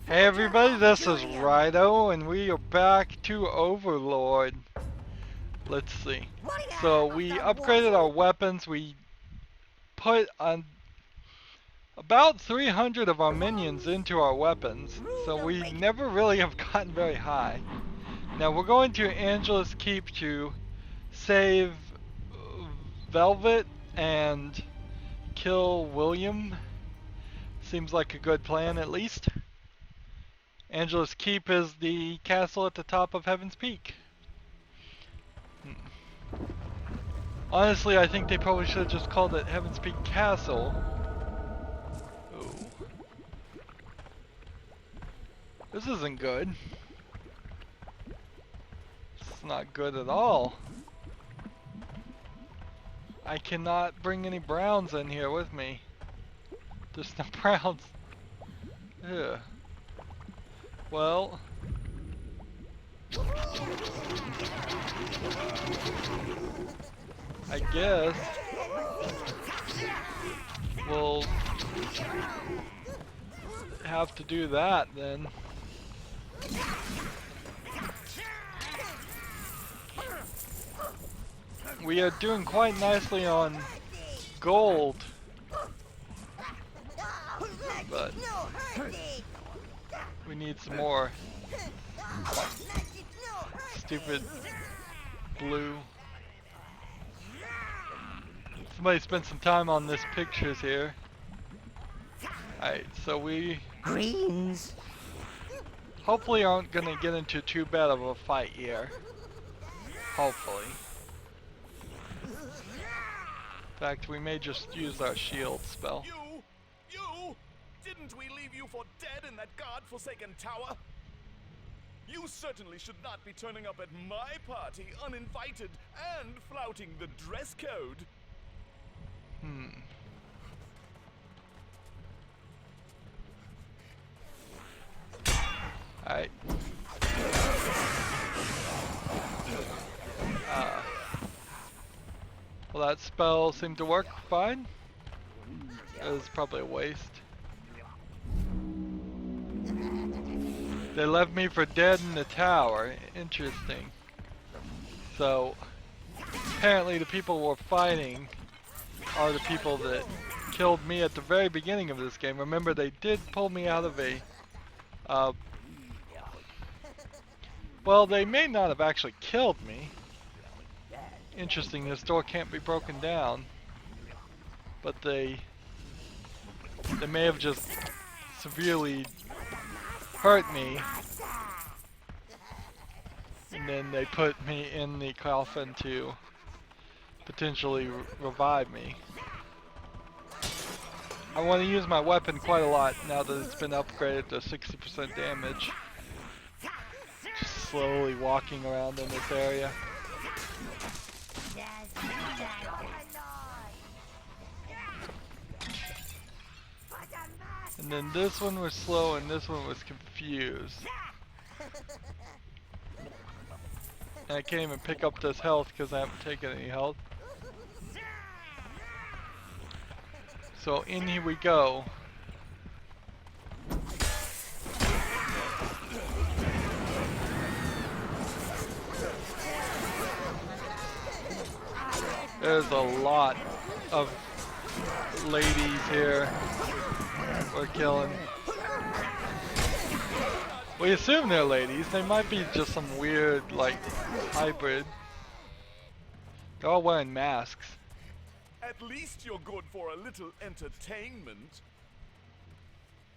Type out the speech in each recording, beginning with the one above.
Hey everybody, this is Rydo, and we are back to Overlord. Let's see. So we upgraded our weapons. We put on about 300 of our minions into our weapons. So we never really have gotten very high. Now we're going to Angela's Keep to save Velvet and kill William. Seems like a good plan at least. Angela's Keep is the castle at the top of Heaven's Peak. Honestly, I think they probably should have just called it Heaven's Peak Castle. Ooh. This isn't good. It's not good at all. I cannot bring any browns in here with me. There's no browns. Ugh. Well. I guess we'll have to do that then. We are doing quite nicely on gold, but we need some more. Stupid blue. Somebody spent some time on this pictures here. Alright, so we greens hopefully aren't gonna get into too bad of a fight here. Hopefully. In fact, we may just use our shield spell. You! Didn't we leave you for dead in that God-forsaken tower? You certainly should not be turning up at my party uninvited and flouting the dress code. Alright. Well, that spell seemed to work fine. It was probably a waste. They left me for dead in the tower. Interesting. So, apparently the people we're fighting are the people that killed me at the very beginning of this game. Remember, they did pull me out of a well, they may not have actually killed me. Interesting, this door can't be broken down. But they may have just severely hurt me. And then they put me in the coffin to potentially revive me. I want to use my weapon quite a lot now that it's been upgraded to 60% damage. Just slowly walking around in this area. And then this one was slow and this one was confused. And I can't even pick up this health because I haven't taken any health. So in here we go. There's a lot of ladies here we're killing. We assume they're ladies. They might be just some weird, like, hybrid. They're all wearing masks. At least you're good for a little entertainment.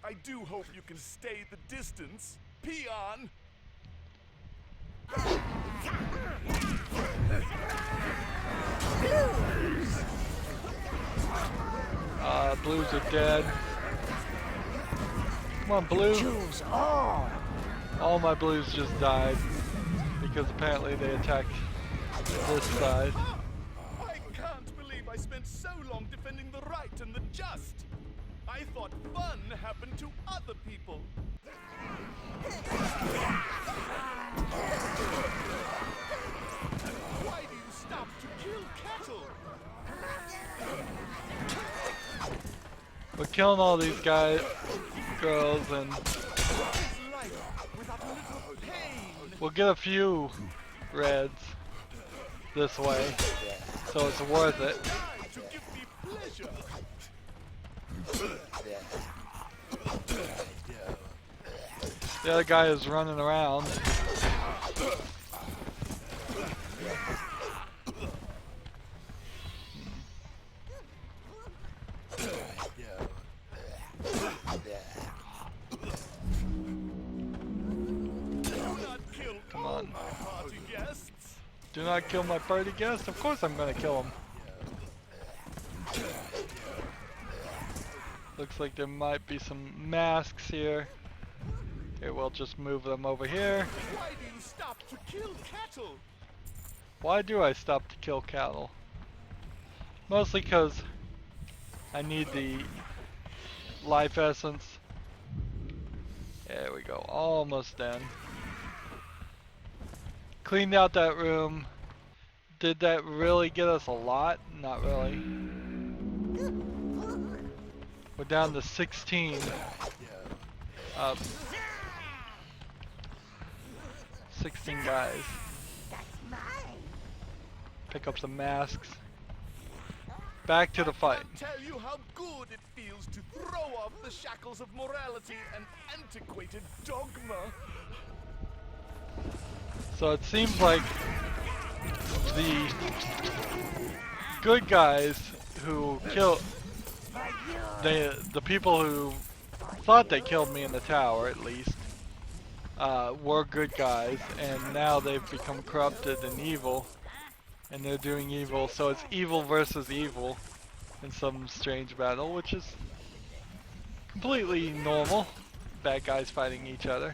I do hope you can stay the distance, peon. Blues are dead. Come on, blue. choose all. All my blues just died because apparently they attacked this side. I can't believe I spent so long defending the right and the just. I thought fun happened to other people. Why do you stop to kill cattle? We're killing all these guys, girls, and life without a little pain. We'll get a few reds this way, so it's worth it. Try to give me pleasure. The other guy is running around. Come on. Party guests. Do not kill my party guest. Of course I'm gonna kill him. Looks like there might be some masks here. Okay, we'll just move them over here. Why do you stop to kill cattle? Why do I stop to kill cattle? Mostly because I need the life essence. There we go, almost done. Cleaned out that room. Did that really get us a lot? Not really. We're down to 16. 16 guys. Pick up some masks. Back to the fight. I tell you how good it feels to throw off the shackles of morality and antiquated dogma. So it seems like the good guys who killed the people who thought they killed me in the tower, at least, were good guys, and now they've become corrupted and evil, and they're doing evil. So it's evil versus evil in some strange battle, which is completely normal. Bad guys fighting each other.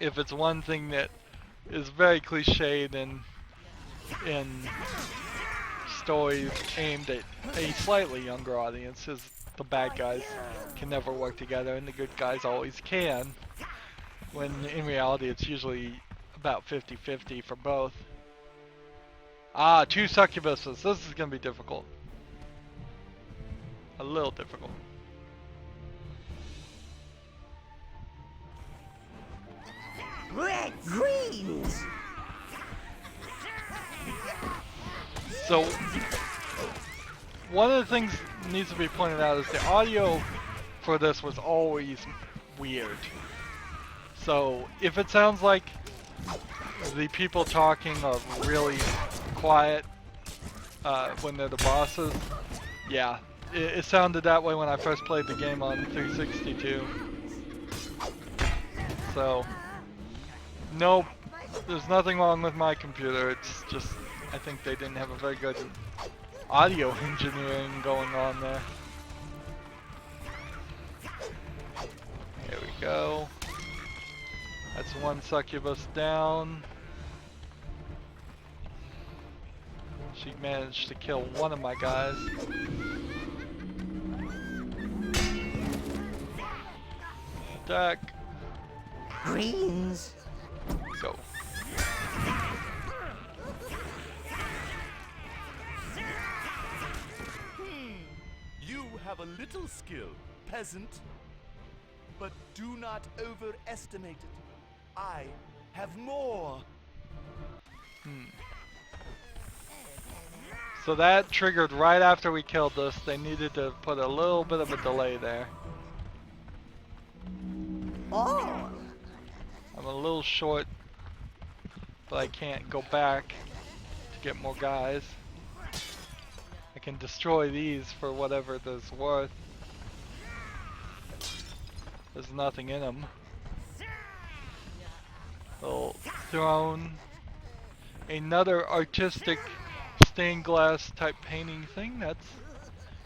If it's one thing that is very cliched in stories aimed at a slightly younger audience, is the bad guys can never work together and the good guys always can, when in reality it's usually about 50-50 for both. Ah, 2 succubuses. This is gonna be difficult. A little difficult. Red greens. So, one of the things that needs to be pointed out is the audio for this was always weird. So, if it sounds like the people talking are really quiet when they're the bosses, yeah, it sounded that way when I first played the game on 362. So, nope, there's nothing wrong with my computer. It's just, I think they didn't have a very good audio engineering going on there. There we go. That's one succubus down. She managed to kill one of my guys. Attack. Greens. Go. You have a little skill, peasant. But do not overestimate it. I have more. So that triggered right after we killed this. They needed to put a little bit of a delay there. Oh. I'm a little short, but I can't go back to get more guys. I can destroy these for whatever there's worth. There's nothing in them. Little throne. Another artistic stained glass type painting thing. That's,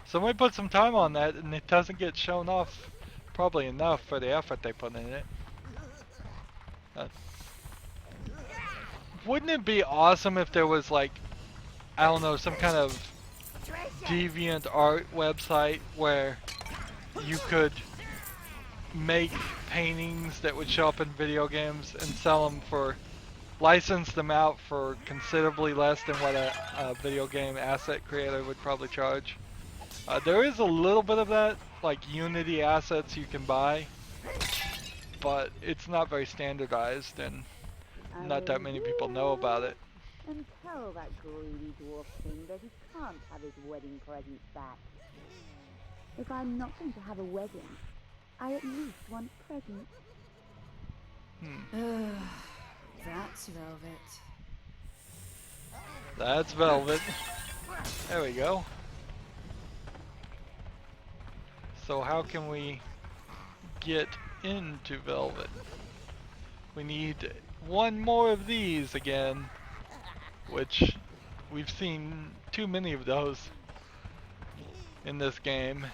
somebody put some time on that and it doesn't get shown off probably enough for the effort they put in it. Wouldn't it be awesome if there was, like, I don't know, some kind of deviant art website where you could make paintings that would show up in video games and sell them for, license them out for considerably less than what a video game asset creator would probably charge. There is a little bit of that, like Unity assets you can buy, but it's not very standardized and not that many people know about it. And tell that greedy dwarf king that he can't have his wedding presents back. If I'm not going to have a wedding, I at least want presents. That's velvet. That's velvet. There we go. So how can we get into velvet? We need one more of these again, which we've seen too many of those in this game.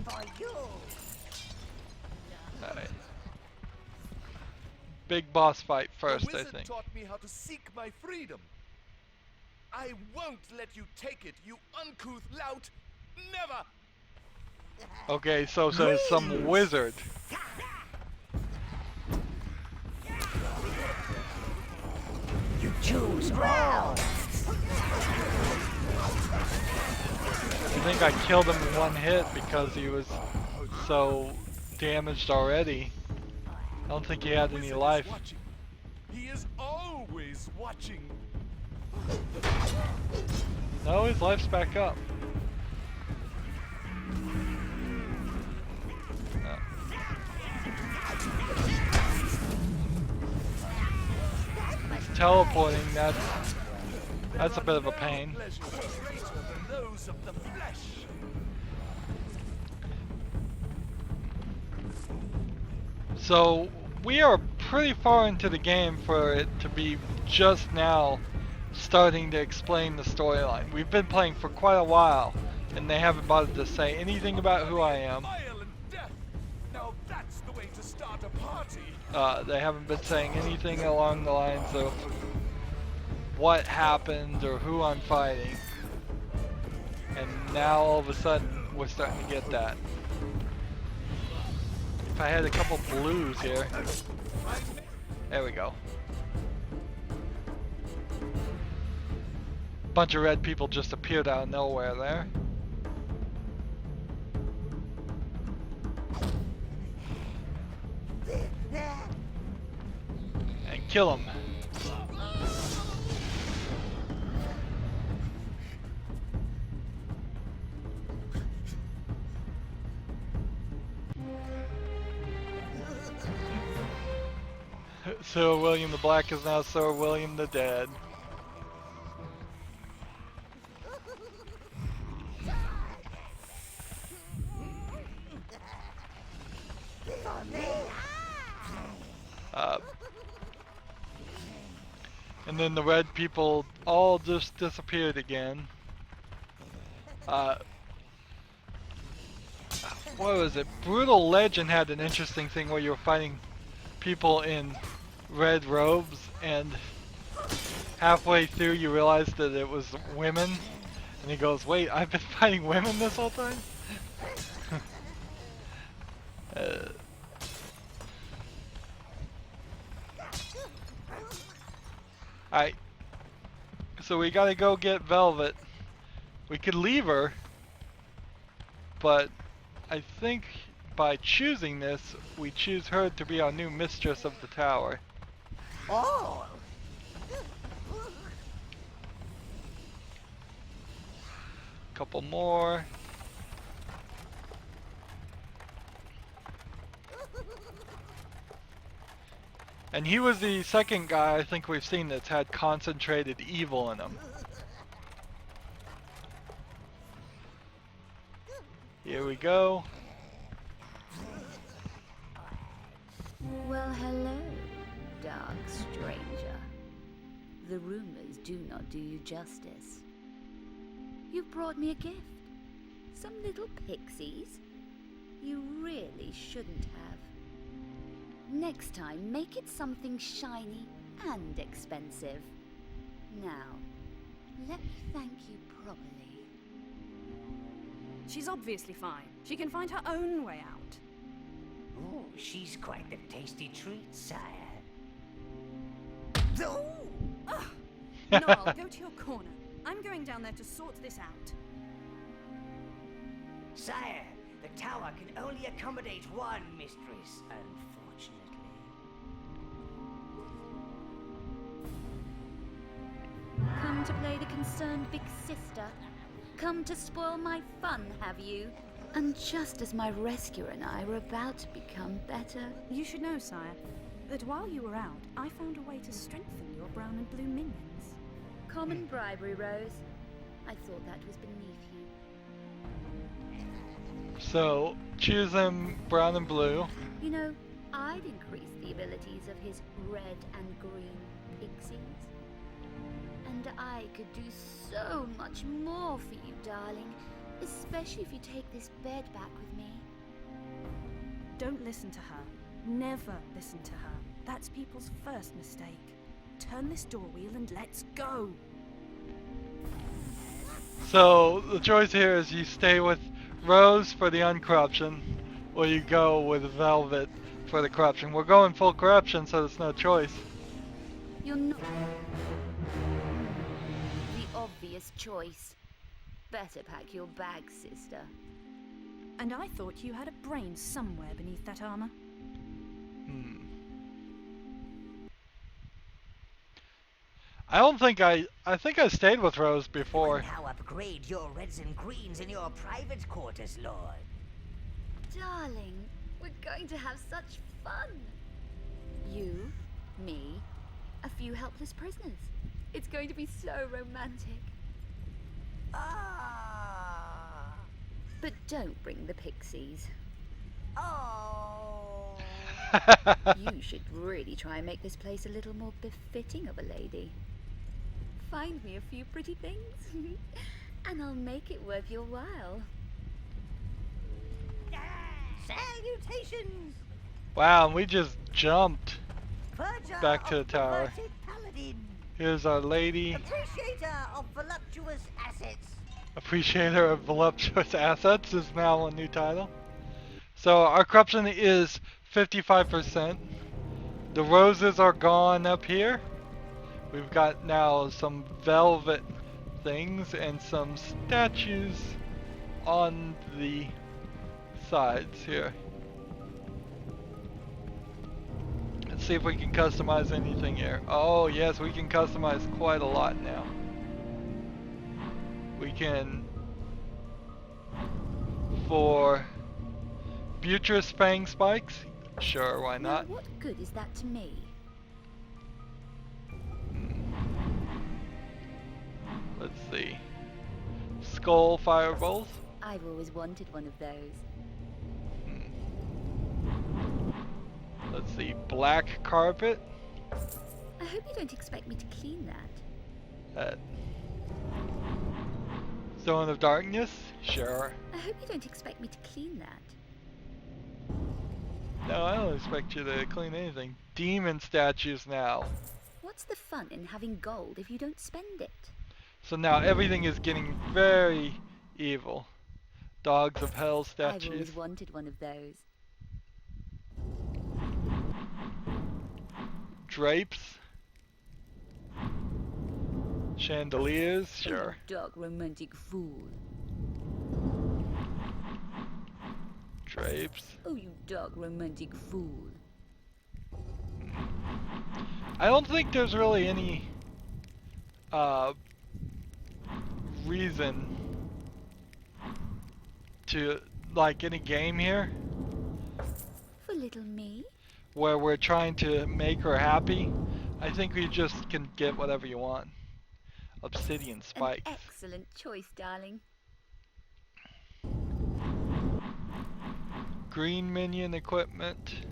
For you. Alright. Big boss fight first, The I wizard think. taught me how to seek my freedom. I won't let you take it, you uncouth lout. Never! Okay, so says some wizard. You choose well. I think I killed him in one hit because he was so damaged already. I don't think he had any Wizard is life. watching. He is always watching. No, his life's back up. Oh. He's teleporting, that's a bit of a pain. Pleasures greater than those of the flesh. So we are pretty far into the game for it to be just now starting to explain the storyline. We've been playing for quite a while, and they haven't bothered to say anything about who I am. Violent death. Now that's the way to start a party. They haven't been saying anything along the lines of what happened or who I'm fighting. And now all of a sudden we're starting to get that. If I had a couple blues here. There we go. Bunch of red people just appeared out of nowhere there. And kill him. Sir William the Black is now Sir William the Dead. And then the red people all just disappeared again. What was it? Brutal Legend had an interesting thing where you were fighting people in red robes, and halfway through you realized that it was women, and he goes, wait, I've been fighting women this whole time? Alright, so we gotta go get Velvet. We could leave her, but I think by choosing this, we choose her to be our new mistress of the tower. Oh. Couple more. And he was the second guy I think we've seen that's had concentrated evil in him. Here we go. Well, hello, dark stranger. The rumors do not do you justice. You've brought me a gift. Some little pixies. You really shouldn't have. Next time, make it something shiny and expensive. Now, let me thank you properly. She's obviously fine. She can find her own way out. Oh, she's quite the tasty treat, sire. Noel, go to your corner. I'm going down there to sort this out. Sire, the tower can only accommodate one mistress, unfortunately. Come to play the concerned big sister? Come to spoil my fun, have you? And just as my rescuer and I were about to become better... You should know, sire, that while you were out, I found a way to strengthen your brown and blue minions. Common bribery, Rose. I thought that was beneath you. So, choosing brown and blue. You know, I'd increase the abilities of his red and green pixies. And I could do so much more for you, darling. Especially if you take this bed back with me. Don't listen to her. Never listen to her. That's people's first mistake. Turn this door wheel and let's go. So, the choice here is you stay with Rose for the uncorruption, or you go with Velvet for the corruption. We're going full corruption, so there's no choice. You're not... The obvious choice. Better pack your bags, sister. And I thought you had a brain somewhere beneath that armor. I don't think I think I stayed with Rose before. Now upgrade your reds and greens in your private quarters, Lord. Darling, we're going to have such fun. You, me, a few helpless prisoners. It's going to be so romantic. Ah. But don't bring the pixies. Oh. You should really try and make this place a little more befitting of a lady. Find me a few pretty things, and I'll make it worth your while. Salutations! Wow, we just jumped Purger back to the of tower. perverted paladin. Here's our lady. Appreciator of voluptuous assets. Appreciator of voluptuous assets is now a new title. So our corruption is 55%. The roses are gone up here. We've got now some velvet things and some statues on the sides here. Let's see if we can customize anything here. Oh yes, we can customize quite a lot now. We can, for buttress fang spikes, sure, why not? Now, what good is that to me? Let's see. Skull fireballs. I've always wanted one of those. Let's see. Black carpet. I hope you don't expect me to clean that. Zone of darkness. Sure. I hope you don't expect me to clean that. No, I don't expect you to clean anything. Demon statues now. What's the fun in having gold if you don't spend it? So now everything is getting very evil. Dogs of hell I've statues. always wanted one of those. Drapes. Chandeliers, sure. Oh, you dark romantic fool. Drapes. Oh, you dark romantic fool. I don't think there's really any reason to like any game here For little me? where we're trying to make her happy. I think we just can get whatever you want. Obsidian spikes. An excellent choice, darling. Green minion equipment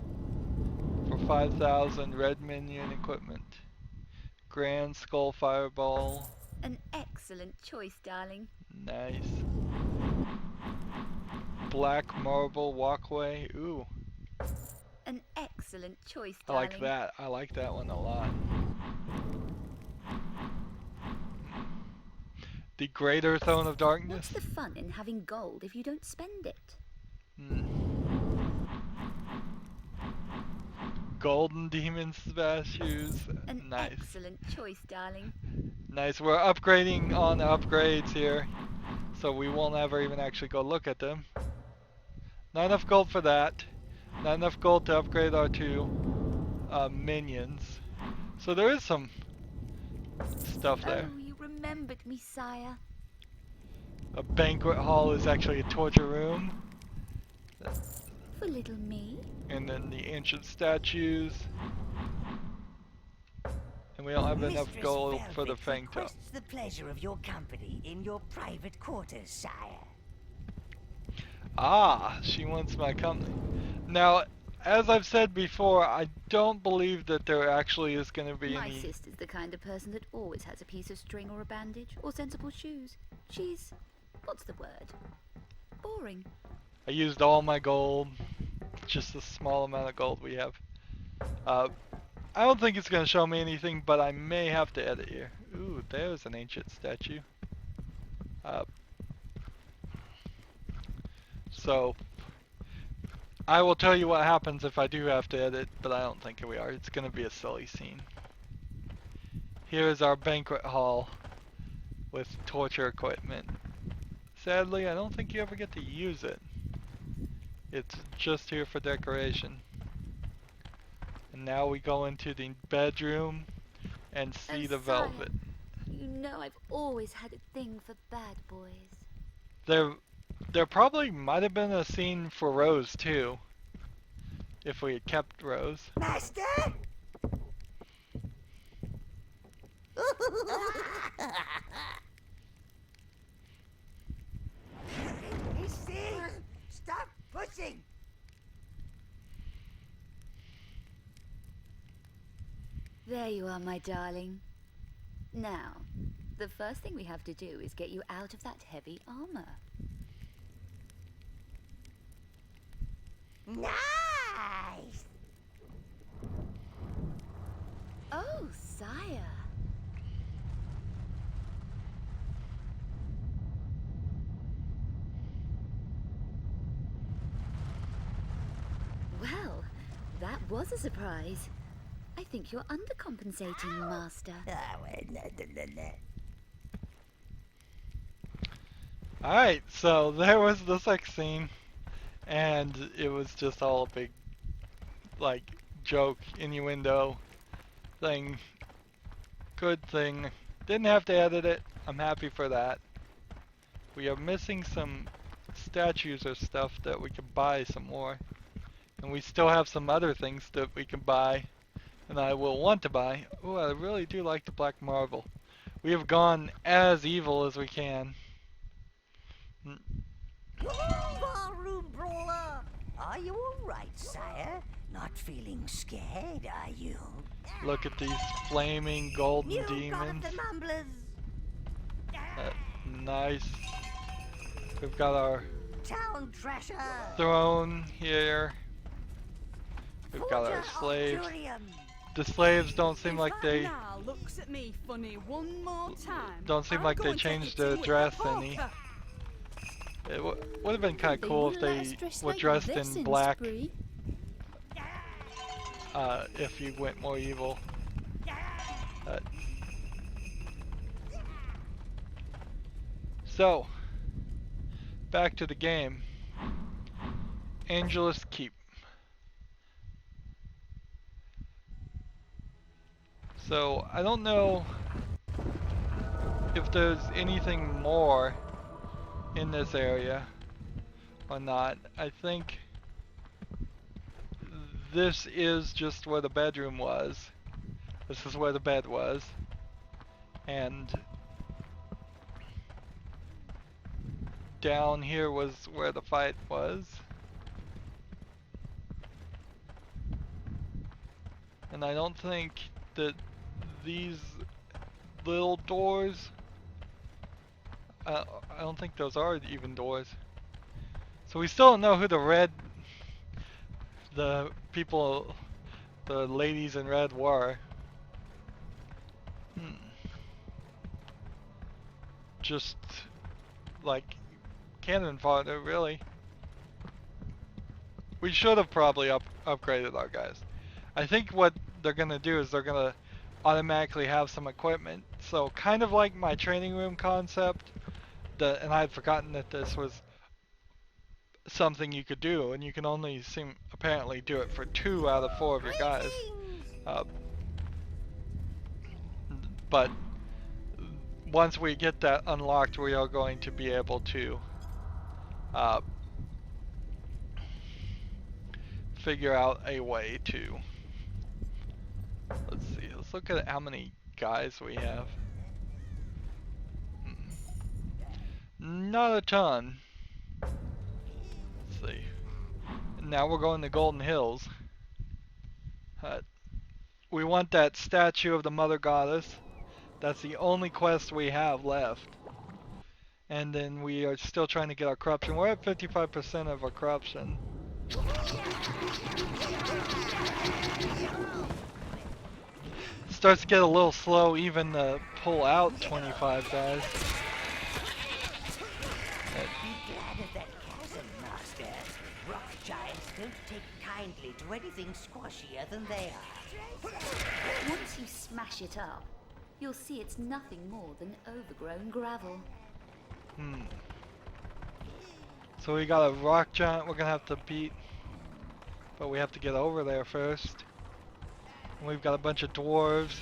for 5,000. Red minion equipment. Grand skull fireball. An excellent choice, darling. Nice. Black marble walkway. Ooh, An excellent choice, I darling. like that. I like that one a lot. The Greater Throne of Darkness. What's the fun in having gold if you don't spend it? Golden demon statues. An Nice. excellent choice, darling. Nice. We're upgrading on upgrades here, so we won't ever even actually go look at them. Not enough gold for that. Not enough gold to upgrade our two minions. So there is some stuff there. Oh, you remembered me, sire. A banquet hall is actually a torture room. For little me. And then the ancient statues. And we don't have enough Mistress gold for the Velvet fang top. requests the pleasure of your company in your private quarters, sire. Ah, she wants my company. Now, as I've said before, I don't believe that there actually is going to be My any... sister's the kind of person that always has a piece of string or a bandage or sensible shoes. She's... what's the word? Boring. I used all my gold. Just a small amount of gold we have. I don't think it's going to show me anything, but I may have to edit here. Ooh, there's an ancient statue. So, I will tell you what happens if I do have to edit, but I don't think we are. It's going to be a silly scene. Here is our banquet hall with torture equipment. Sadly, I don't think you ever get to use it. It's just here for decoration. And now we go into the bedroom and see the sire, velvet. You know I've always had a thing for bad boys. There probably might have been a scene for Rose too, if we had kept Rose. Master? Stop pushing! There you are, my darling. Now, the first thing we have to do is get you out of that heavy armor. Nice! Oh, sire. Well, that was a surprise. I think you're undercompensating, Master. Alright, so there was the sex scene, and it was just all a big, like, joke, innuendo thing. Good thing. Didn't have to edit it. I'm happy for that. We are missing some statues or stuff that we can buy some more. And we still have some other things that we can buy, and I will want to buy. Oh, I really do like the black marble. We have gone as evil as we can. Ballroom brawler! Are you alright, sire? Not feeling scared, are you? Look at these flaming golden You demons. got the mumblers! Nice. We've got our Town treasure! throne here. We've got our slaves. The slaves don't seem like they Now looks at me funny one more time. don't seem I'm like they going to changed hit him their with dress a any. poker. It would have been kind of They cool if wouldn't let they us dress were like dressed this in black. Spree. If you went more evil. So, back to the game. Angelus Keep. So, I don't know if there's anything more in this area or not. I think this is just where the bedroom was. This is where the bed was. And down here was where the fight was. And I don't think that these little doors, I don't think those are even doors. So we still don't know who the people, the ladies in red were. Just like cannon fodder, really. We should have probably upgraded our guys. I think what they're gonna do is they're gonna automatically have some equipment. So kind of like my training room concept, and I had forgotten that this was something you could do, and you can only apparently do it for 2 out of 4 of your guys. But once we get that unlocked, we are going to be able to figure out a way to, let's see, let's look at how many guys we have. Not a ton. Let's see. Now we're going to Golden Hills. We want that statue of the Mother Goddess. That's the only quest we have left. And then we are still trying to get our corruption. We're at 55% of our corruption. Starts to get a little slow even to pull out 25 guys. Be glad of that chasm, Master. Rock giants don't take kindly to anything squashier than they are. Once you smash it up, you'll see it's nothing more than overgrown gravel. So we got a rock giant we're gonna have to beat, but we have to get over there first. And we've got a bunch of dwarves.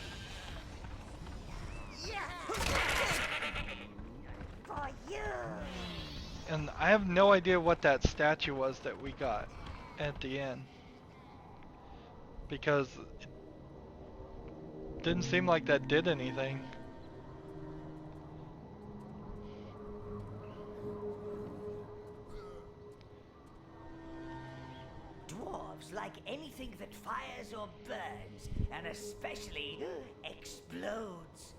For you. And I have no idea what that statue was that we got at the end, because it didn't seem like that did anything. Dwarves like anything that fires or burns, and especially explodes.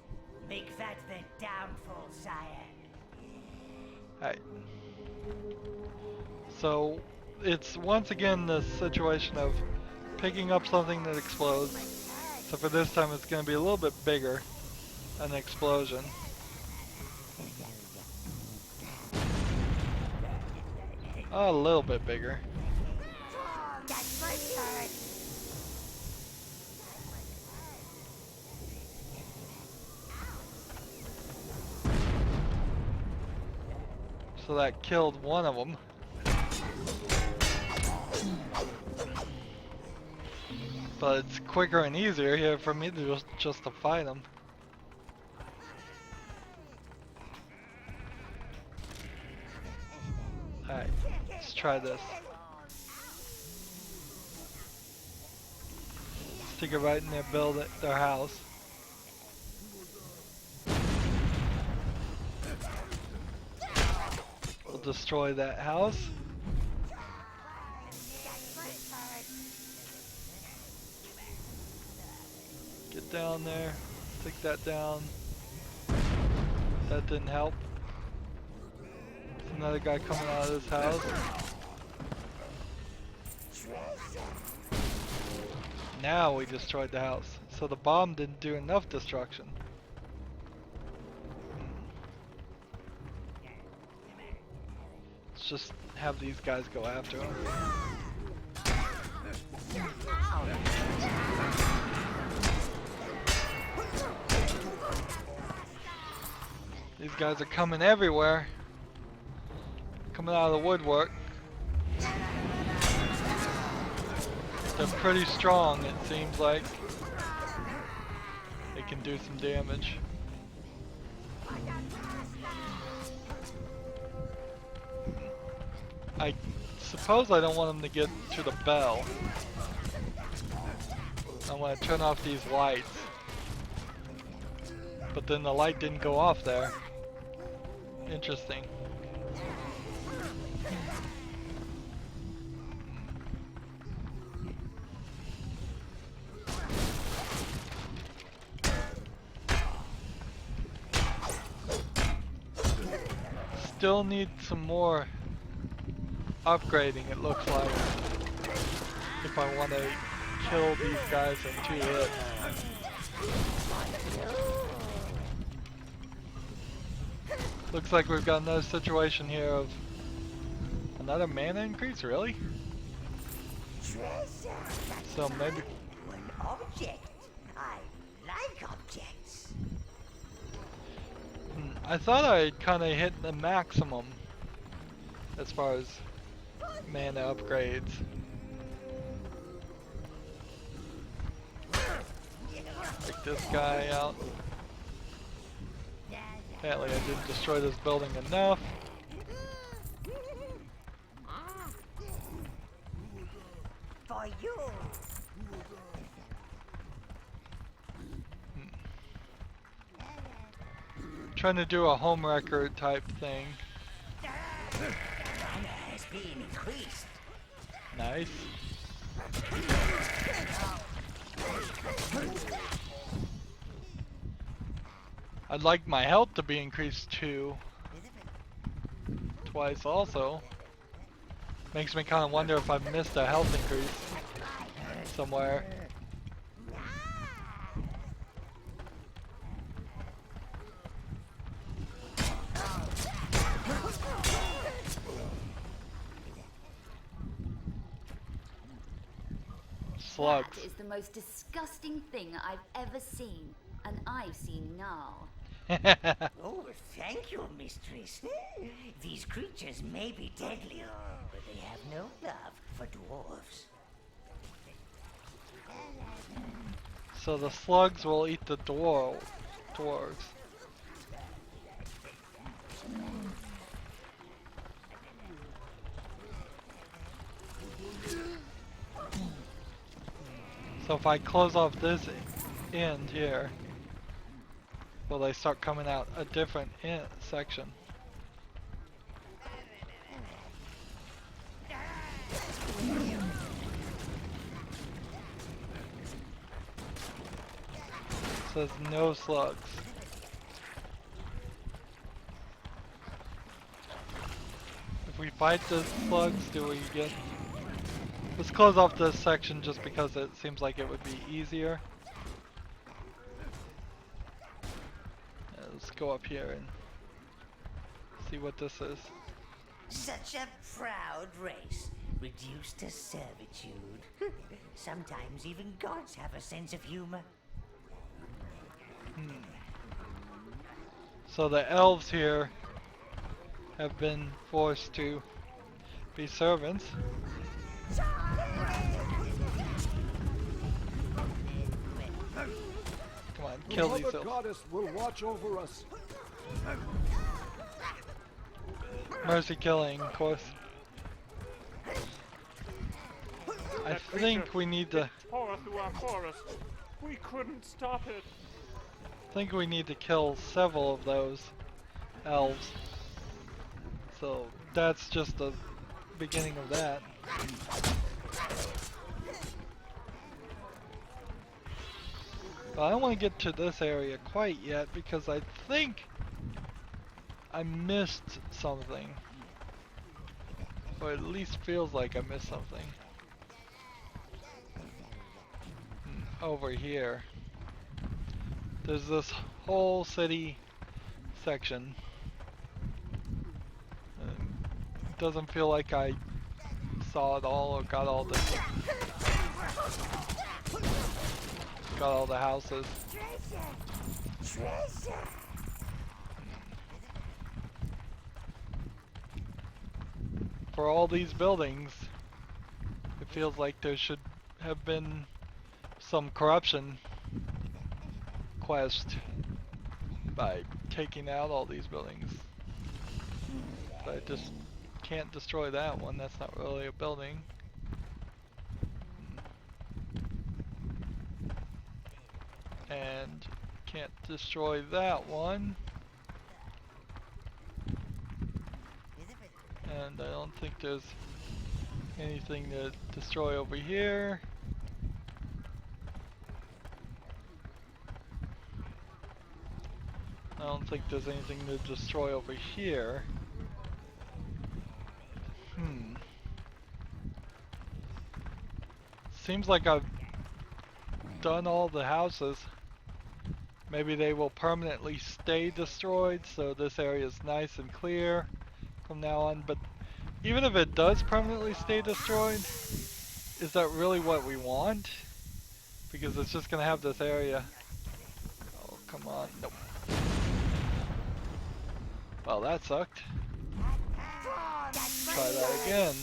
Make that their downfall, sire. Alright. So it's once again the situation of picking up something that explodes. So for this time it's going to be a little bit bigger, an explosion. A little bit bigger. That's my turn. So that killed one of them. But it's quicker and easier here for me to just to fight them. Alright, let's try this. Stick it right in there, build their house. We'll destroy that house. Get down there, take that down. That didn't help. There's another guy coming out of this house. Now we destroyed the house. So the bomb didn't do enough destruction. Let's just have these guys go after him. These guys are coming everywhere. Coming out of the woodwork. They're pretty strong, it seems like. They can do some damage. I suppose I don't want them to get to the bell. I want to turn off these lights. But then the light didn't go off there. Interesting. Still need some more upgrading, it looks like, if I want to kill these guys in 2 hits. Looks like we've got another situation here of another mana increase, really? So maybe... An object. I like objects. I thought I kind of hit the maximum as far as mana upgrades. Take this guy out. Apparently I didn't destroy this building enough. For you. Trying to do a home record type thing. Mana has been increased. Nice. I'd like my health to be increased too. Twice also. Makes me kind of wonder if I missed a health increase somewhere. Slugs. That is the most disgusting thing I've ever seen, and I've seen now. Oh, thank you, mistress. These creatures may be deadly, but they have no love for dwarves. So the slugs will eat the dwarves. So if I close off this end here, will they start coming out a different section? It says no slugs. If we fight the slugs, do we get... Let's close off this section just because it seems like it would be easier. Let's go up here and see what this is. Such a proud race, reduced to servitude. Sometimes even gods have a sense of humor. So the elves here have been forced to be servants. Come on, kill these elves. Goddess will watch over us. Mercy killing, of course. I think we need to... Tore through our forest. We couldn't stop it. I think we need to kill several of those elves. So that's just the beginning of that. But I don't want to get to this area quite yet because I think I missed something. Or at least feels like I missed something. Over here. There's this whole city section. It doesn't feel like I saw it all or got all the houses. Treasure! For all these buildings, it feels like there should have been some corruption quest by taking out all these buildings. But I just can't destroy that one, that's not really a building. And can't destroy that one. And I don't think there's anything to destroy over here. I don't think there's anything to destroy over here. Seems like I've done all the houses. Maybe they will permanently stay destroyed, so this area is nice and clear from now on. But even if it does permanently stay destroyed, is that really what we want? Because it's just gonna have this area. Oh, come on. Nope. Well, that sucked. Try that again.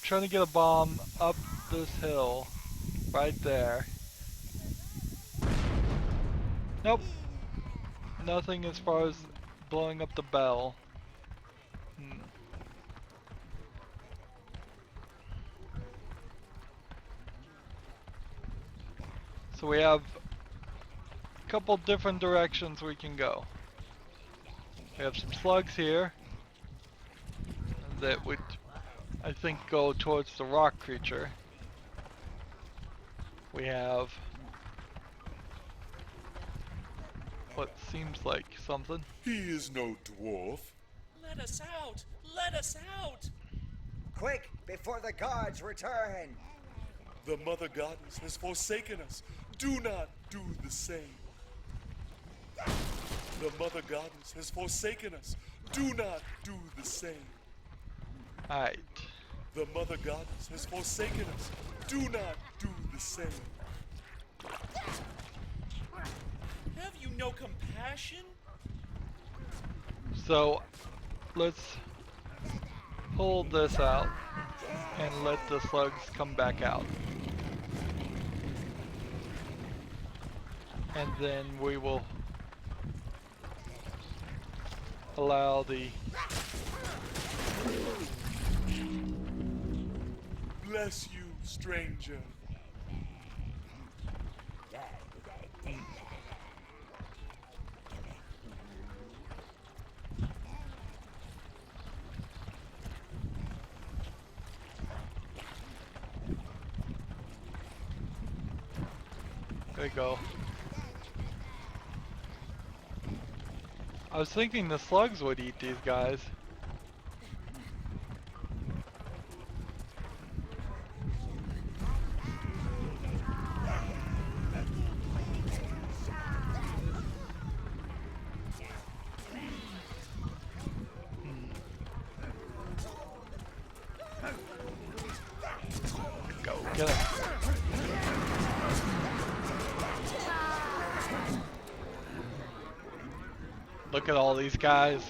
trying to get a bomb up this hill, right there. Nope. Nothing as far as blowing up the bell. So we have a couple different directions we can go. We have some slugs here that would, I think, go towards the rock creature. We have what seems like something. He is no dwarf. Let us out! Let us out! Quick, before the guards return! The Mother Goddess has forsaken us. Do not do the same. The Mother Goddess has forsaken us. Do not do the same. Alright. The Mother Goddess has forsaken us. Do not do the same. Have you no compassion? So let's pull this out and let the slugs come back out. And then we will allow the Bless you, stranger. There we go. I was thinking the slugs would eat these guys. Go, get him. Look at all these guys.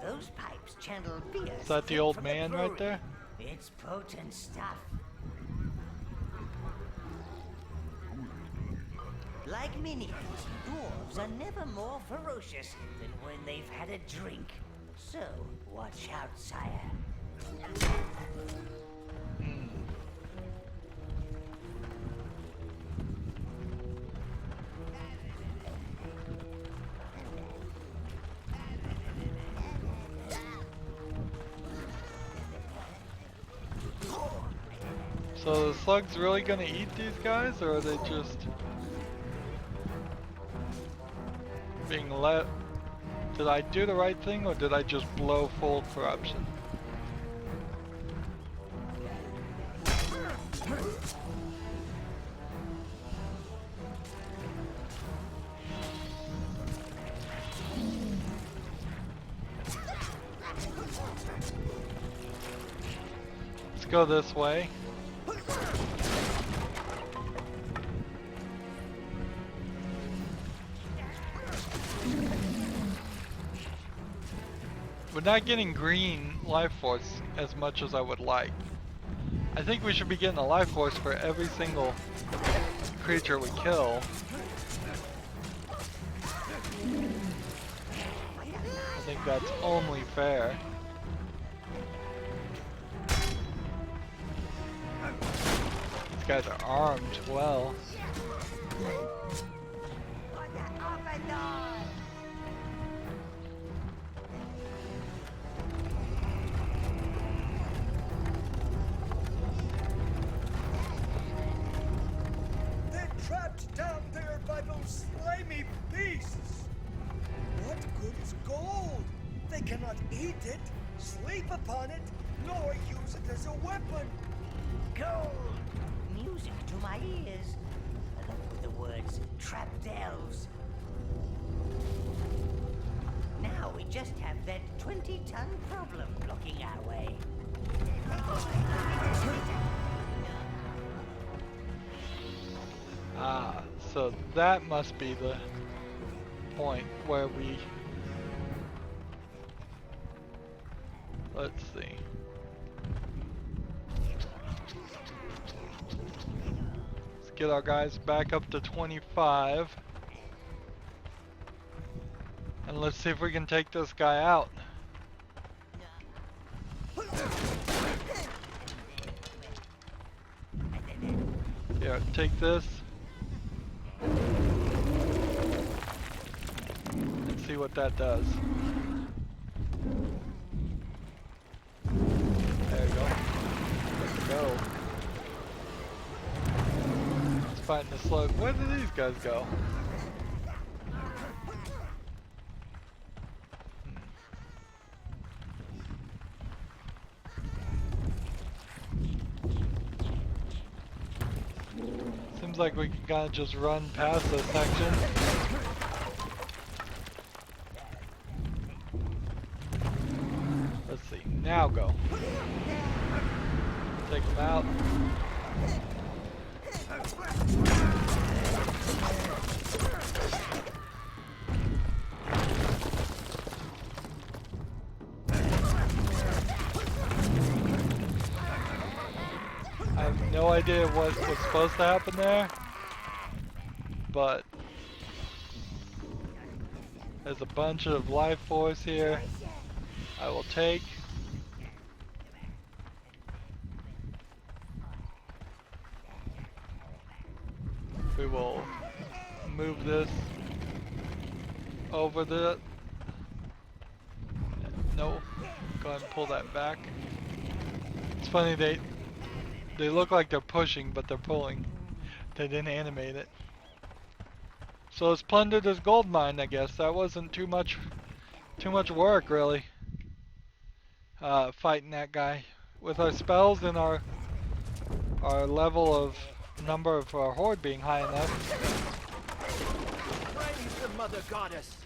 Those pipes channel beer. Is that the old man right there? It's potent stuff. Like minions, dwarves are never more ferocious than when they've had a drink. So, watch out, sire. So the slugs really gonna eat these guys, or are they just being let? Did I do the right thing, or did I just blow full corruption? Let's go this way. We're not getting green life force as much as I would like. I think we should be getting a life force for every single creature we kill. I think that's only fair. These guys are armed well. They're trapped down there by those slimy beasts! What good is gold? They cannot eat it, sleep upon it, nor use it as a weapon! Gold! Music to my ears. Along with the words trapped elves. Now we just have that 20-ton problem blocking our way. Ah, so that must be the point where we Let's see. Let's get our guys back up to 25. And let's see if we can take this guy out. Here, take this. And see what that does. There you go. Let's go. Let's fight the slug. Where do these guys go? Seems like we can kind of just run past this section. Let's see. Now go. Take him out. I have no idea what was supposed to happen there, but there's a bunch of life force here I will take. We will move this over the... No, go ahead and pull that back. It's funny, they look like they're pushing, but they're pulling. They didn't animate it. So let's plunder this gold mine, I guess. That wasn't too much work, really. Fighting that guy. With our spells and our level of number of our horde being high enough. Praise the Mother Goddess.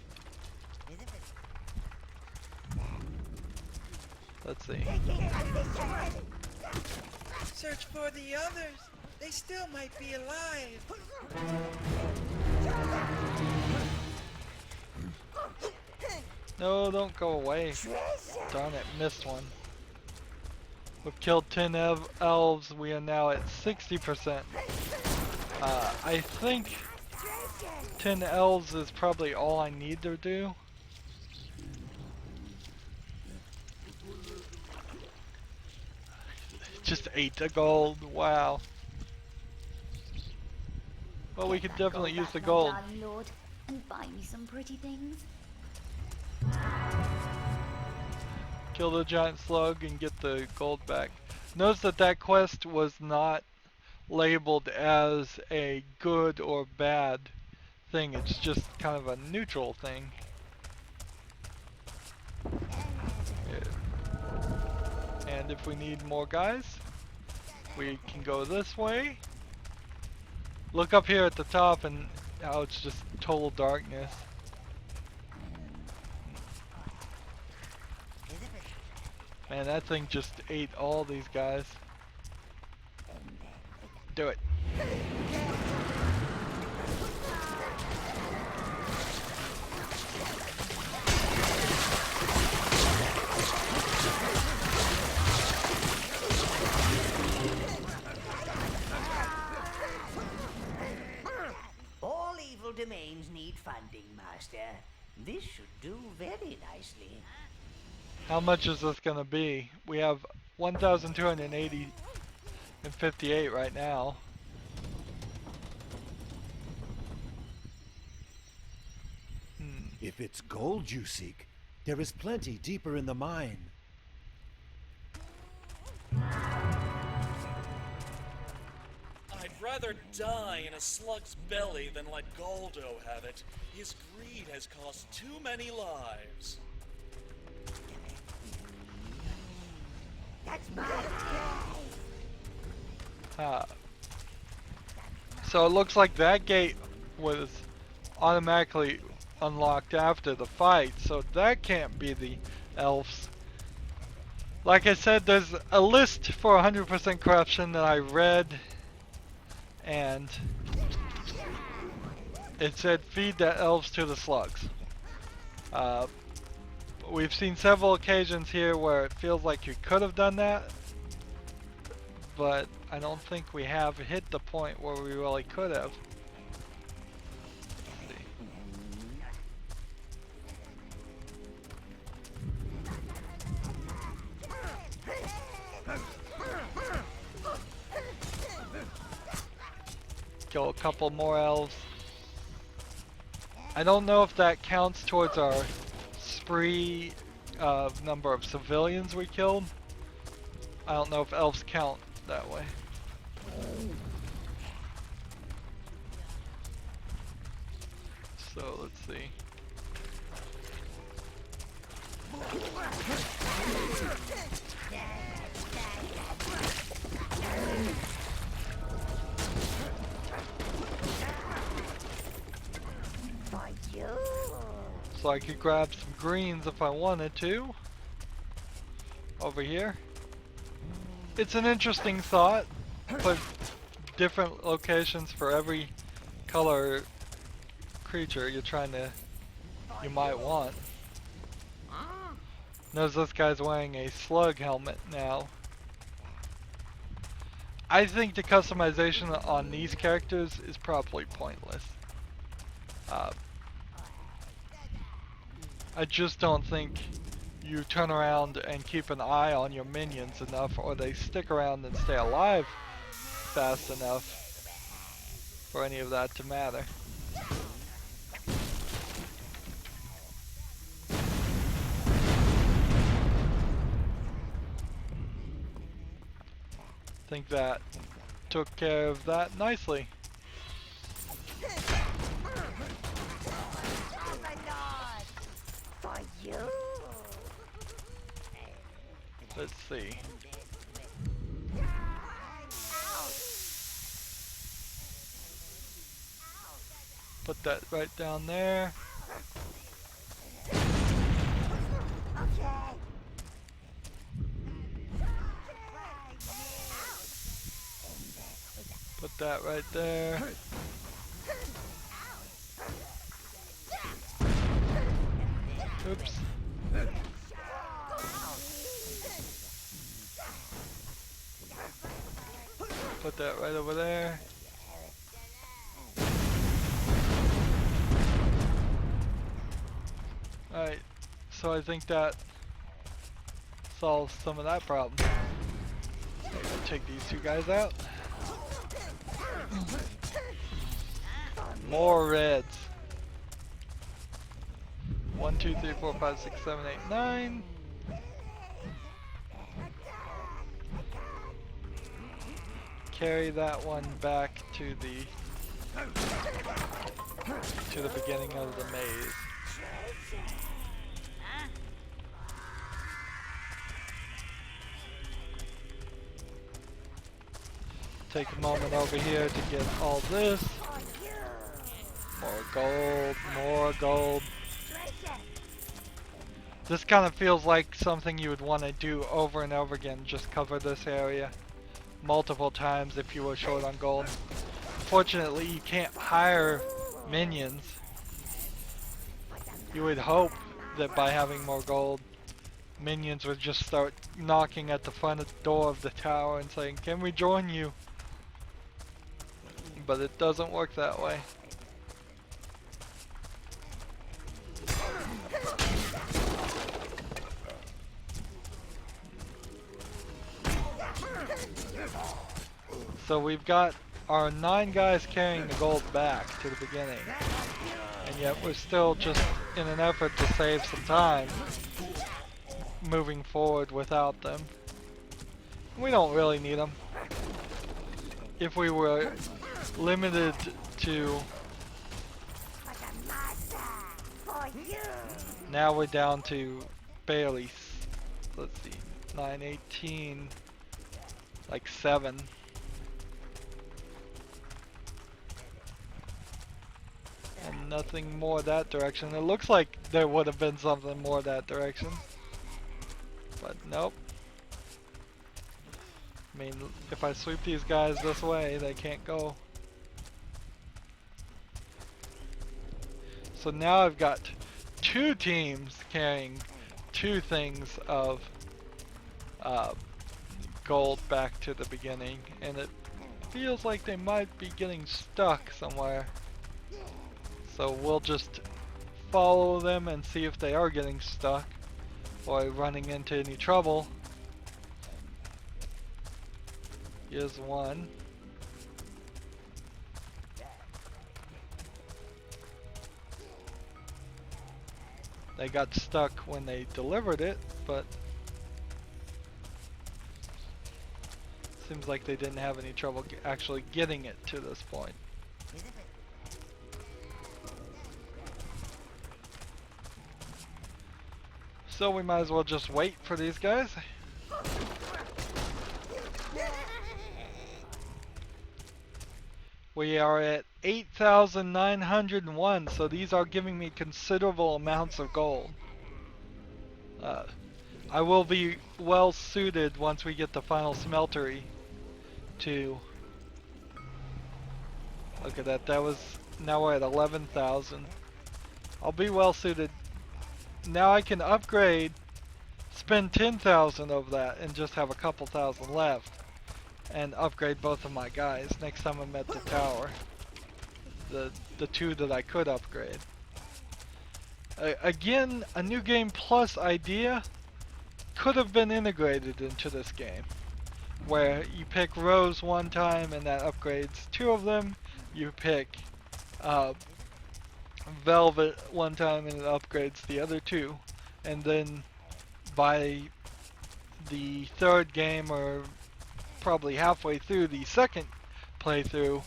Let's see. Search for the others. They still might be alive. No, don't go away. Darn it, missed one. We've killed 10 elves. We are now at 60%. I think 10 elves is probably all I need to do. Just 8 to gold. Wow. Well, we could definitely use the gold. Darling Lord, and buy me some pretty things. Kill the giant slug and get the gold back. Notice that that quest was not labeled as a good or bad thing. It's just kind of a neutral thing. Yeah. And if we need more guys, we can go this way. Look up here at the top and now it's just total darkness. Man, that thing just ate all these guys. Do it. All evil domains need funding, Master. This should do very nicely. How much is this gonna be? We have 1,280 and 58 right now. If it's gold you seek, there is plenty deeper in the mine. I'd rather die in a slug's belly than let Goldo have it. His greed has cost too many lives. That's my So it looks like that gate was automatically unlocked after the fight, so that can't be the elves. Like I said, there's a list for 100% corruption that I read, and it said feed the elves to the slugs. We've seen several occasions here where it feels like you could have done that, but I don't think we have hit the point where we really could have. Let's see. Kill a couple more elves. I don't know if that counts towards our spree number of civilians we killed. I don't know if elves count that way. So let's see. So I could grab some greens if I wanted to. Over here. It's an interesting thought. Put different locations for every color creature you might want. Notice this guy's wearing a slug helmet now. I think the customization on these characters is probably pointless. I just don't think you turn around and keep an eye on your minions enough, or they stick around and stay alive fast enough for any of that to matter. I think that took care of that nicely. Let's see. Put that right down there. Put that right there. Oops. Put that right over there. Alright, so I think that solves some of that problem. I'm gonna take these two guys out. More reds. 1, 2, 3, 4, 5, 6, 7, 8, 9. Carry that one back to the beginning of the maze. Take a moment over here to get all this. More gold, more gold. This kind of feels like something you would want to do over and over again. Just cover this area multiple times if you were short on gold. Fortunately, you can't hire minions. You would hope that by having more gold, minions would just start knocking at the front door of the tower and saying, "Can we join you?" But it doesn't work that way. So we've got our 9 guys carrying the gold back to the beginning, and yet we're still just in an effort to save some time moving forward without them. We don't really need them. If we were limited to... Now we're down to barely, let's see, 9, 18, like 7. And nothing more that direction. It looks like there would have been something more that direction. But nope. I mean, if I sweep these guys this way, they can't go. So now I've got 2 teams carrying 2 things of gold back to the beginning, and it feels like they might be getting stuck somewhere. So we'll just follow them and see if they are getting stuck or running into any trouble. Here's one. They got stuck when they delivered it, but seems like they didn't have any trouble actually getting it to this point. So we might as well just wait for these guys. We are at 8,901, so these are giving me considerable amounts of gold. I will be well suited once we get the final smeltery to... Look at that, now we're at 11,000. I'll be well suited. Now I can upgrade, spend 10,000 of that and just have a couple thousand left. And upgrade both of my guys next time I'm at the tower. The 2 that I could upgrade. Again, a new game plus idea could have been integrated into this game, where you pick Rose one time and that upgrades 2 of them. You pick Velvet one time and it upgrades the other 2. And then by the 3rd game, or probably halfway through the 2nd playthrough,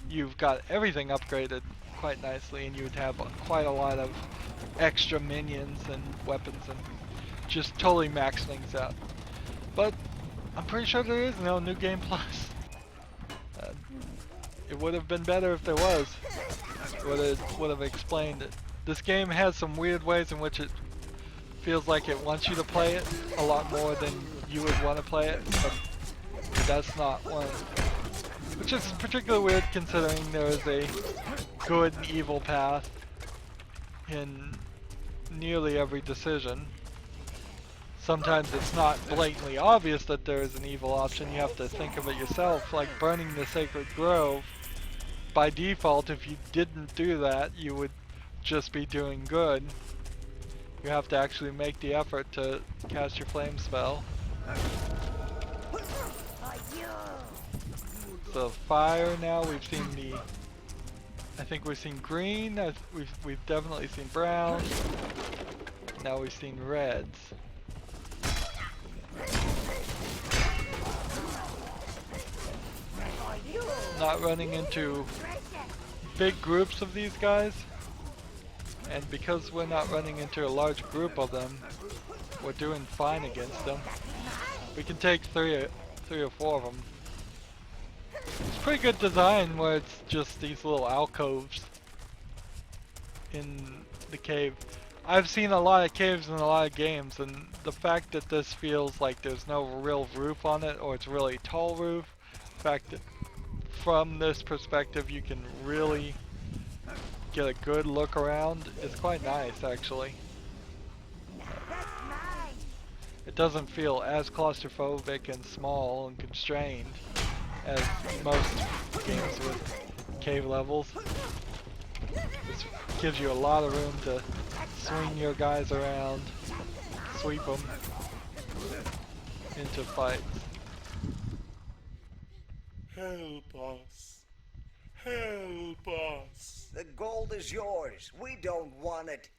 you've got everything upgraded quite nicely, and you would have quite a lot of extra minions and weapons and just totally max things out. But I'm pretty sure there is no New Game Plus. It would have been better if there was. Would have explained it. This game has some weird ways in which it feels like it wants you to play it a lot more than you would want to play it, but that's not one. Which is particularly weird considering there is a good and evil path in nearly every decision. Sometimes it's not blatantly obvious that there is an evil option, you have to think of it yourself, like burning the sacred grove. By default, if you didn't do that, you would just be doing good. You have to actually make the effort to cast your flame spell. So fire now, we've seen the... I think we've seen green, we've definitely seen brown. Now we've seen reds. Not running into big groups of these guys, and because we're not running into a large group of them, we're doing fine against them. We can take three or four of them. It's pretty good design where it's just these little alcoves in the cave. I've seen a lot of caves in a lot of games, and the fact that this feels like there's no real roof on it, or it's really tall roof, the fact that from this perspective you can really get a good look around is quite nice actually. It doesn't feel as claustrophobic and small and constrained as most games with cave levels. This gives you a lot of room to swing your guys around, sweep them into fights. Help us. Help us. The gold is yours. We don't want it.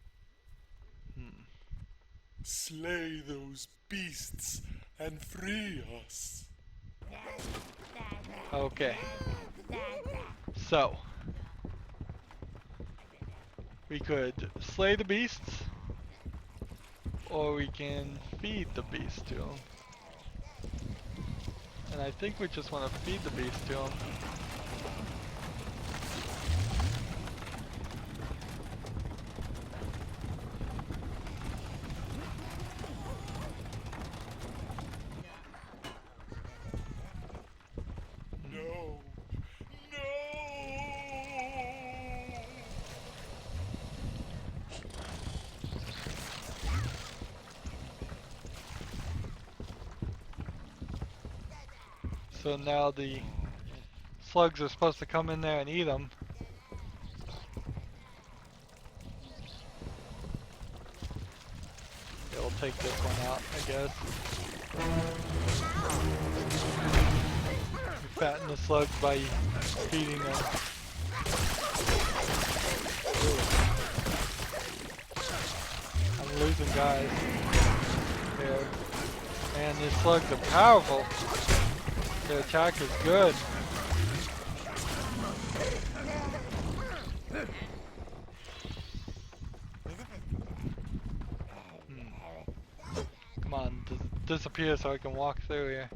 Slay those beasts and free us. Okay. So, we could slay the beasts, or we can feed the beast to them. And I think we just want to feed the beast to them. No. No. So now the slugs are supposed to come in there and eat them. Yeah, we'll take this one out, I guess. You fatten the slugs by feeding them. Ooh. I'm losing guys here. Man, these slugs are powerful. Their attack is good. Come on, disappear so I can walk through here.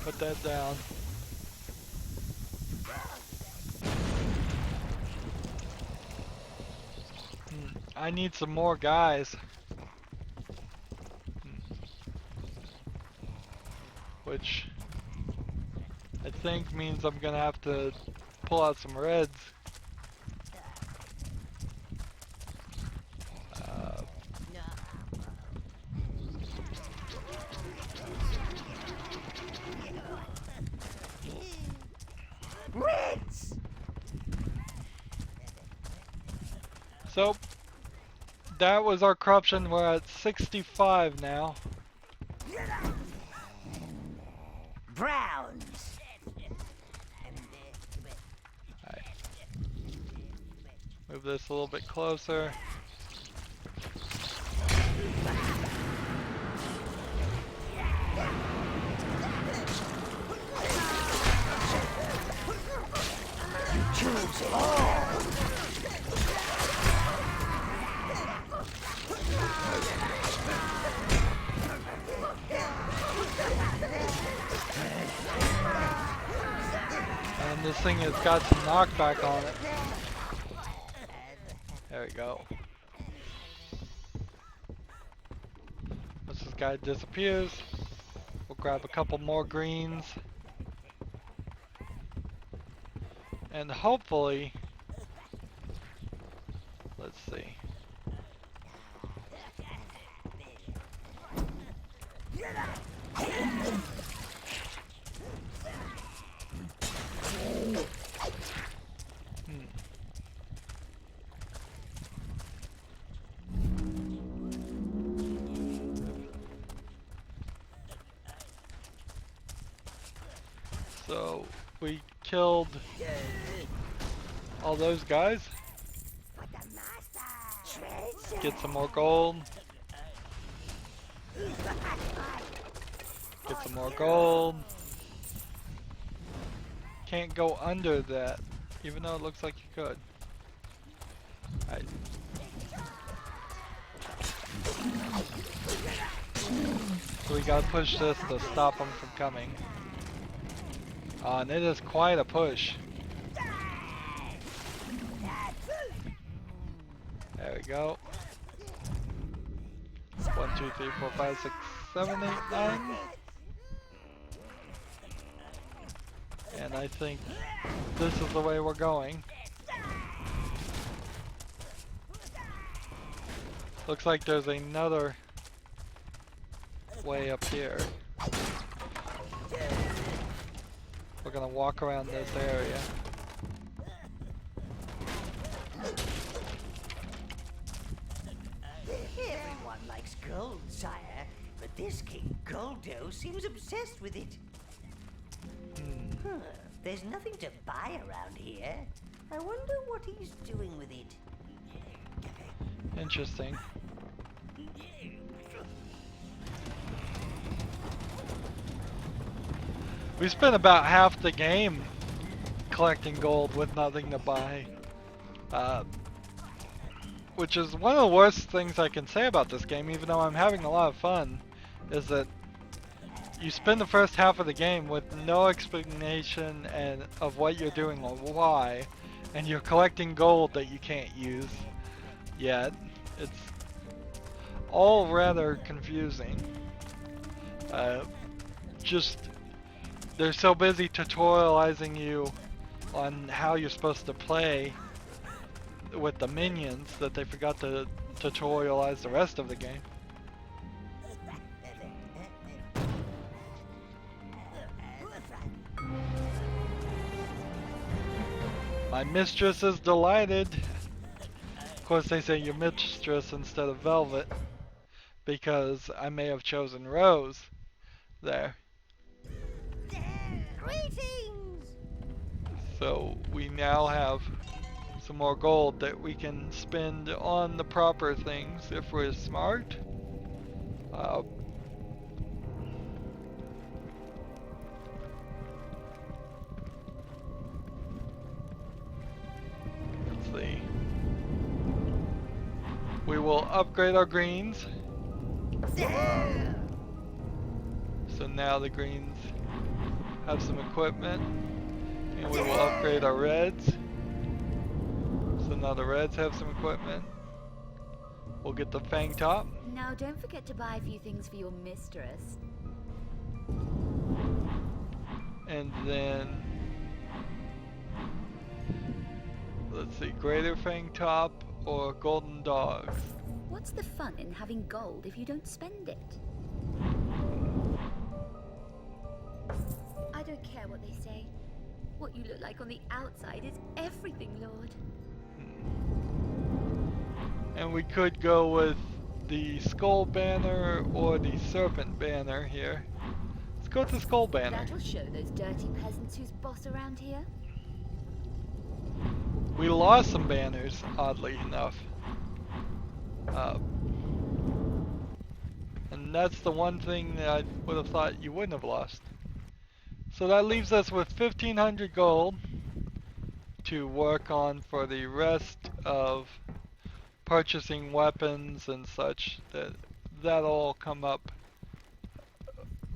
Put that down. I need some more guys. Which I think means I'm gonna have to pull out some reds. Reds! So that was our corruption. We're at 65 now. Browns! Alright. Move this a little bit closer. Choose all! And this thing has got some knockback on it. There we go. Once this guy disappears, we'll grab a couple more greens. And hopefully, let's see. So we killed all those guys. Get some more gold. Get some more gold. Can't go under that, even though it looks like you could. Alright. So we gotta push this to stop them from coming. And it is quite a push. There we go. 1, 2, 3, 4, 5, 6, 7, 8, 9. And I think this is the way we're going. Looks like there's another way up here. We're gonna walk around this area. Everyone likes gold, sire, but this King Goldo seems obsessed with it. Huh, there's nothing to buy around here. I wonder what he's doing with it. Interesting. We spent about half the game collecting gold with nothing to buy. Which is one of the worst things I can say about this game, even though I'm having a lot of fun, is that you spend the first half of the game with no explanation of what you're doing or why, and you're collecting gold that you can't use yet. It's all rather confusing. They're so busy tutorializing you on how you're supposed to play with the minions that they forgot to tutorialize the rest of the game. My mistress is delighted. Of course, they say your mistress instead of Velvet because I may have chosen Rose there. Greetings! So we now have some more gold that we can spend on the proper things if we're smart. Let's see. We will upgrade our greens. So now the greens have some equipment. And we will upgrade our reds. So now the reds have some equipment. We'll get the fang top. Now don't forget to buy a few things for your mistress. And then let's see, greater fang top or golden dogs. What's the fun in having gold if you don't spend it? I don't care what they say. What you look like on the outside is everything, Lord. And we could go with the skull banner or the serpent banner here. Let's go with the skull banner. That'll show those dirty peasants who's boss around here. We lost some banners, oddly enough. And that's the one thing that I would have thought you wouldn't have lost. So that leaves us with 1,500 gold to work on for the rest of purchasing weapons and such. That'll all come up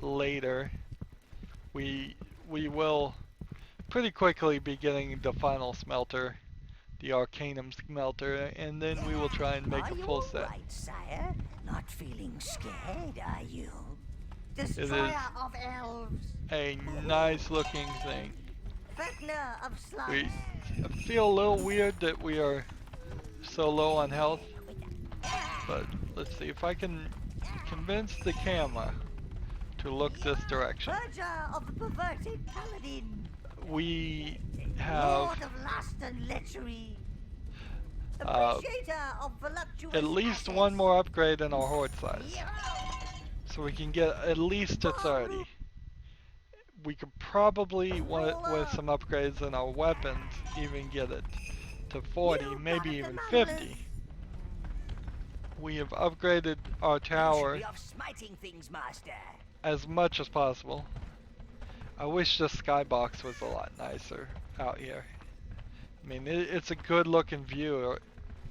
later. We will pretty quickly be getting the final smelter, the Arcanum smelter, and then we will try and make a full set. Are you all right, sire? Not feeling scared, are you? It is Destroyer of elves. a nice looking thing. Fattener of slugs. I feel a little weird that we are so low on health, but let's see if I can convince the camera to look this direction. Purger of the perverted paladin. We have Lord of lust and lechery. Appreciator of voluptuous at least assets. one more upgrade in our horde size, Hero. so we can get at least to 30. We could probably, with some upgrades in our weapons, even get it to 40, maybe even 50. We have upgraded our tower You should be off smiting things, master. as much as possible. I wish the skybox was a lot nicer out here. I mean, it's a good looking view.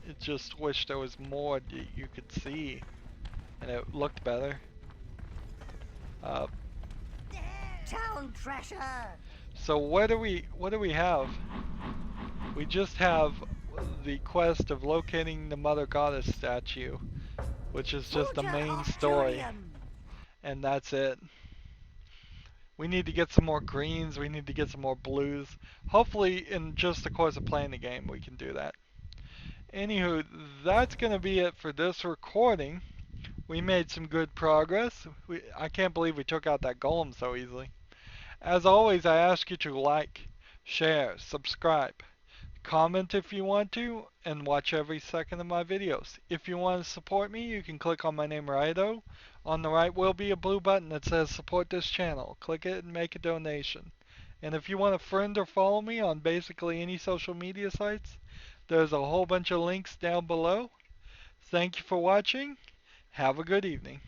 I just wish there was more that you could see and it looked better. Town treasure. So what do we have? We just have the quest of locating the Mother Goddess statue, which is just the main story, and that's it. We need to get some more greens, we need to get some more blues. Hopefully in just the course of playing the game we can do that. Anywho, that's going to be it for this recording. We made some good progress. I can't believe we took out that golem so easily. As always, I ask you to like, share, subscribe, comment if you want to, and watch every second of my videos. If you want to support me, you can click on my name, Rydo. On the right will be a blue button that says support this channel. Click it and make a donation. And if you want to friend or follow me on basically any social media sites, there's a whole bunch of links down below. Thank you for watching. Have a good evening.